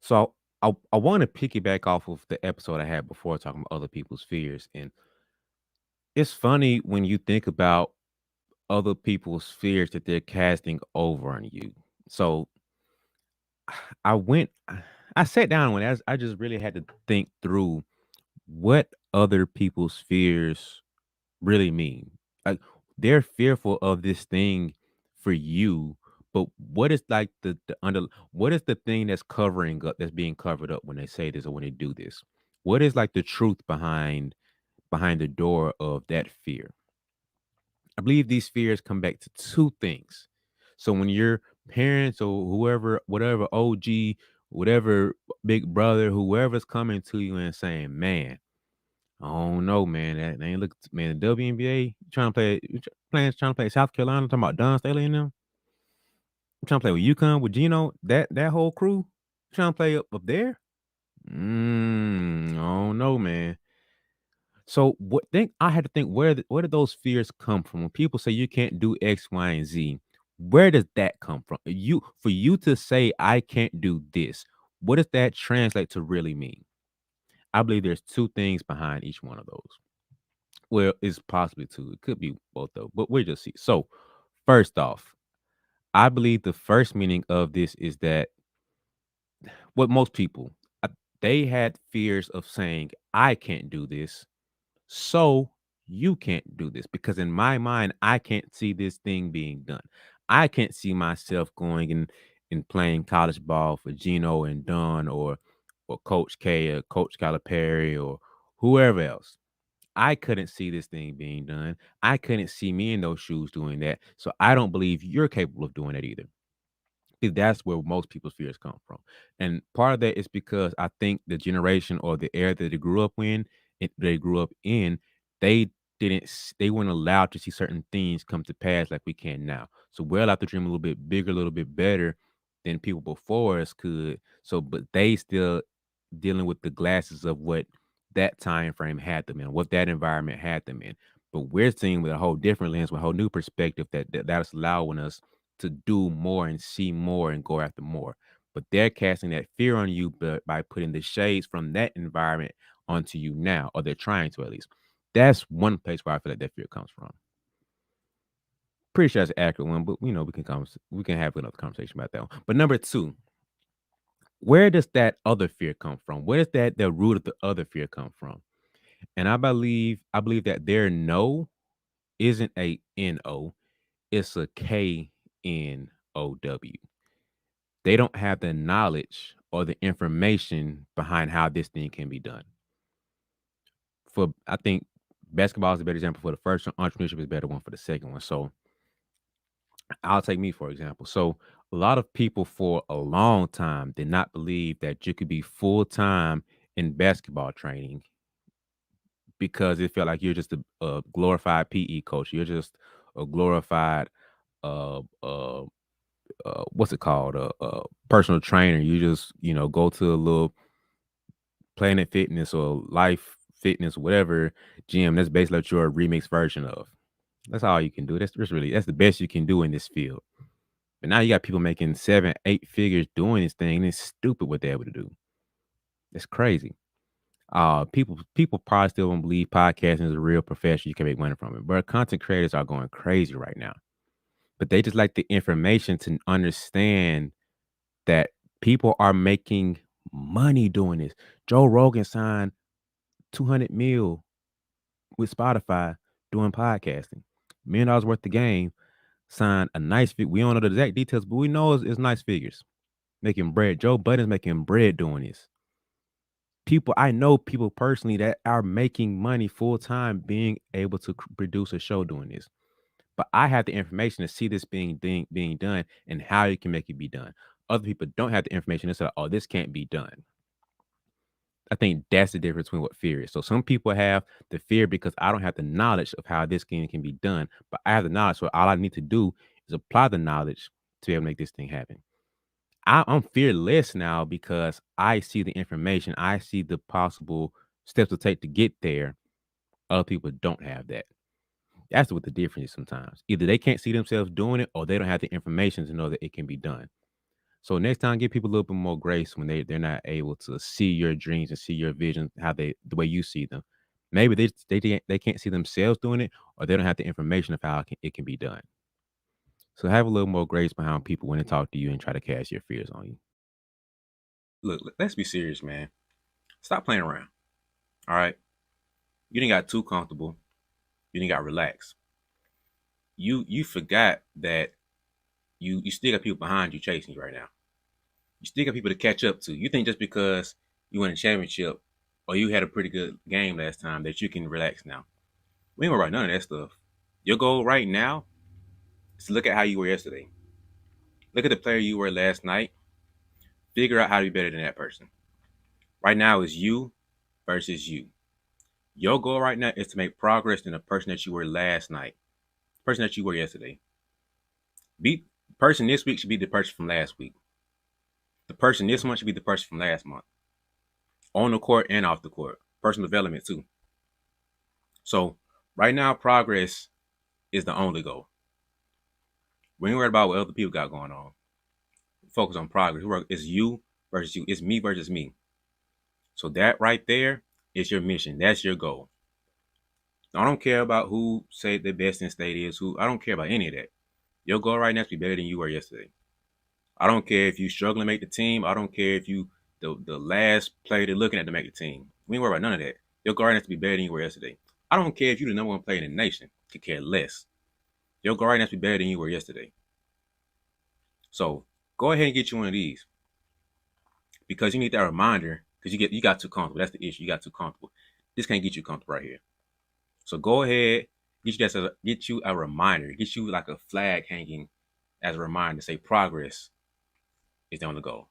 So I want to piggyback off of the episode I had before talking about other people's fears. And it's funny when you think about other people's fears that they're casting over on you. So I went, I sat down when I just really had to think through what other people's fears really mean. Like they're fearful of this thing for you, but what is like the under what is the thing that's covering up that's being covered up when they say this or when they do this? What is like the truth behind the door of that fear? I believe these fears come back to two things. So when your parents or whoever, whatever OG, whatever big brother, whoever's coming to you and saying, "Man, I don't know, man. That they ain't look, man. The WNBA trying to play, trying to play South Carolina. Talking about Don Staley and them. Trying to play with UConn with Gino. That whole crew trying to play up there. I don't know, man. So what? Think I had to think where did those fears come from? When people say you can't do X, Y, and Z, where does that come from? For you to say I can't do this, what does that translate to really mean? I believe there's two things behind each one of those. Well, it's possibly two. It could be both though, but we'll just see. So, first off, I believe the first meaning of this is that what most people they had fears of saying, "I can't do this, so you can't do this," because in my mind, I can't see this thing being done. I can't see myself going and playing college ball for Gino and Don or Coach K or Coach Calipari or whoever else. I couldn't see this thing being done. I couldn't see me in those shoes doing that. So I don't believe you're capable of doing that either. See, that's where most people's fears come from. And part of that is because I think the generation or the era that they grew up in, they they weren't allowed to see certain things come to pass like we can now. So we're allowed to dream a little bit bigger, a little bit better than people before us could. So, but they still dealing with the glasses of what that time frame had them in, what that environment had them in. But we're seeing with a whole different lens, with a whole new perspective that's allowing us to do more and see more and go after more. But they're casting that fear on you by putting the shades from that environment onto you now, or they're trying to at least. That's one place where I feel like that fear comes from. Pretty sure that's an accurate one, but we can have another conversation about that one. But number two, where does that other fear come from? Where does that the root of the other fear come from? And I believe that their no isn't a no, it's a KNOW. They don't have the knowledge or the information behind how this thing can be done. For I think basketball is a better example for the first one. Entrepreneurship is a better one for the second one. So I'll take me for example. So a lot of people for a long time did not believe that you could be full time in basketball training because it felt like you're just a glorified PE coach. You're just a glorified uh what's it called? Personal trainer. You just, go to a little Planet Fitness or Life Fitness, whatever gym. That's basically what you're a remix version of. That's all you can do. That's the best you can do in this field. But now you got people making 7, 8 figures doing this thing, and it's stupid what they're able to do. It's crazy. People probably still don't believe podcasting is a real profession. You can make money from it. But content creators are going crazy right now. But they just like the information to understand that people are making money doing this. Joe Rogan signed 200 mil with Spotify doing podcasting. $1 million worth of game signed a nice we don't know the exact details, but we know it's nice figures. Making bread. Joe Budden's making bread doing this. I know people personally that are making money full time being able to produce a show doing this. But I have the information to see this being done and how you can make it be done. Other people don't have the information to say, "Oh, this can't be done." I think that's the difference between what fear is. So some people have the fear because I don't have the knowledge of how this thing can be done, but I have the knowledge. So all I need to do is apply the knowledge to be able to make this thing happen. I'm fearless now because I see the information. I see the possible steps to take to get there. Other people don't have that. That's what the difference is sometimes. Either they can't see themselves doing it or they don't have the information to know that it can be done. So next time, give people a little bit more grace when they're not able to see your dreams and see your vision, how the way you see them. Maybe they can't see themselves doing it, or they don't have the information of how it can be done. So have a little more grace behind people when they talk to you and try to cast your fears on you. Look, let's be serious, man. Stop playing around. All right. You didn't got too comfortable. You didn't got relaxed. You forgot that you still got people behind you chasing you right now. You still got people to catch up to. You think just because you won a championship or you had a pretty good game last time that you can relax now. We ain't worry about none of that stuff. Your goal right now is to look at how you were yesterday. Look at the player you were last night. Figure out how to be better than that person. Right now is you versus you. Your goal right now is to make progress in the person that you were last night, the person that you were yesterday. The person this week should be the person from last week. The person this month should be the person from last month. On the court and off the court. Personal development too. So right now, progress is the only goal. We ain't worried about what other people got going on. Focus on progress. It's you versus you. It's me versus me. So that right there is your mission. That's your goal. I don't care about who say the best in state is. I don't care about any of that. Your goal right now is to be better than you were yesterday. I don't care if you struggle to make the team. I don't care if you the last player they're looking at to make the team. We ain't worry about none of that. Your goal right now is to be better than you were yesterday. I don't care if you're the number one player in the nation. Could care less. Your goal right now is to be better than you were yesterday. So go ahead and get you one of these because you need that reminder. Because you got too comfortable. That's the issue. You got too comfortable. This can't get you comfortable right here. So go ahead, get you a reminder, get you like a flag hanging as a reminder to say progress is the only goal.